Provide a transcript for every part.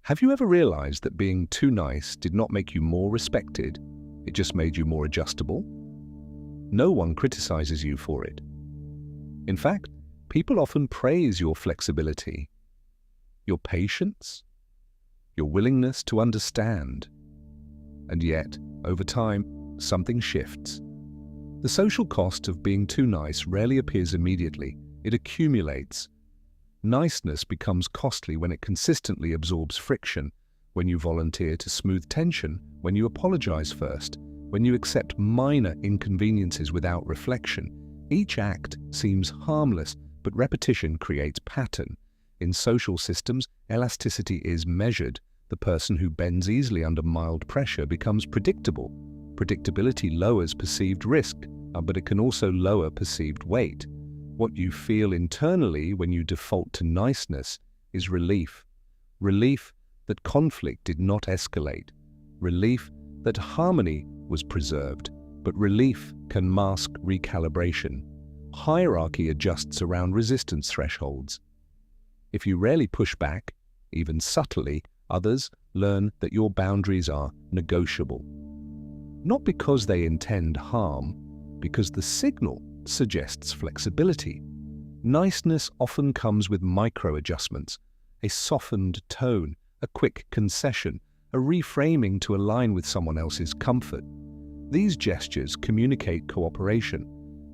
Have you ever realized that being too nice did not make you more respected? It just made you more adjustable? No one criticizes you for it. In fact, people often praise your flexibility, your patience, your willingness to understand. And yet, over time, something shifts. The social cost of being too nice rarely appears immediately. It accumulates. Niceness becomes costly when it consistently absorbs friction, when you volunteer to smooth tension, when you apologize first, when you accept minor inconveniences without reflection. Each act seems harmless, but repetition creates pattern. In social systems, elasticity is measured. The person who bends easily under mild pressure becomes predictable. Predictability lowers perceived risk, but it can also lower perceived weight. What you feel internally when you default to niceness is relief. Relief that conflict did not escalate. Relief that harmony was preserved. But relief can mask recalibration. Hierarchy adjusts around resistance thresholds. If you rarely push back, even subtly, others learn that your boundaries are negotiable. Not because they intend harm, because the signal suggests flexibility. Niceness often comes with micro-adjustments, a softened tone, a quick concession, a reframing to align with someone else's comfort. These gestures communicate cooperation,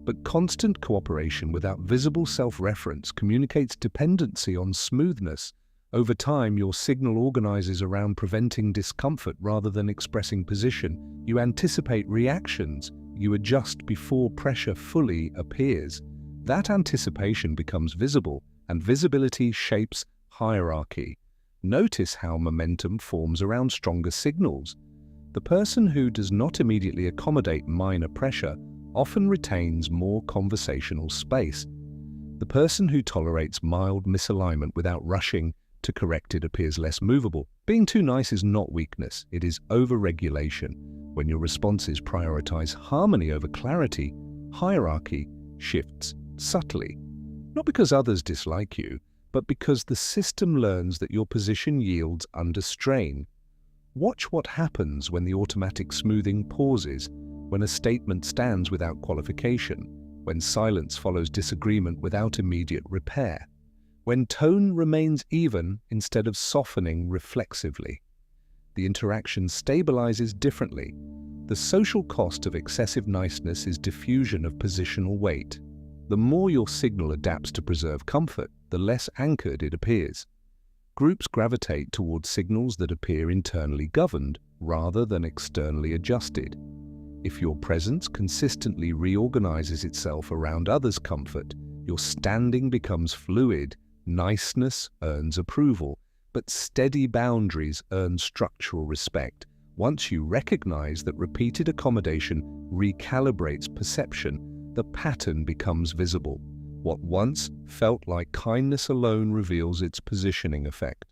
but constant cooperation without visible self-reference communicates dependency on smoothness. Over time, your signal organizes around preventing discomfort rather than expressing position. You anticipate reactions. You adjust before pressure fully appears. That anticipation becomes visible, and visibility shapes hierarchy. Notice how momentum forms around stronger signals. The person who does not immediately accommodate minor pressure often retains more conversational space. The person who tolerates mild misalignment without rushing to correct it appears less movable. Being too nice is not weakness, it is over-regulation. When your responses prioritize harmony over clarity, hierarchy shifts subtly. Not because others dislike you, but because the system learns that your position yields under strain. Watch what happens when the automatic smoothing pauses, when a statement stands without qualification, when silence follows disagreement without immediate repair, when tone remains even instead of softening reflexively. The interaction stabilizes differently. The social cost of excessive niceness is diffusion of positional weight. The more your signal adapts to preserve comfort, the less anchored it appears. Groups gravitate towards signals that appear internally governed rather than externally adjusted. If your presence consistently reorganizes itself around others' comfort, your standing becomes fluid. Niceness earns approval, but steady boundaries earn structural respect. Once you recognize that repeated accommodation recalibrates perception, the pattern becomes visible. What once felt like kindness alone reveals its positioning effect.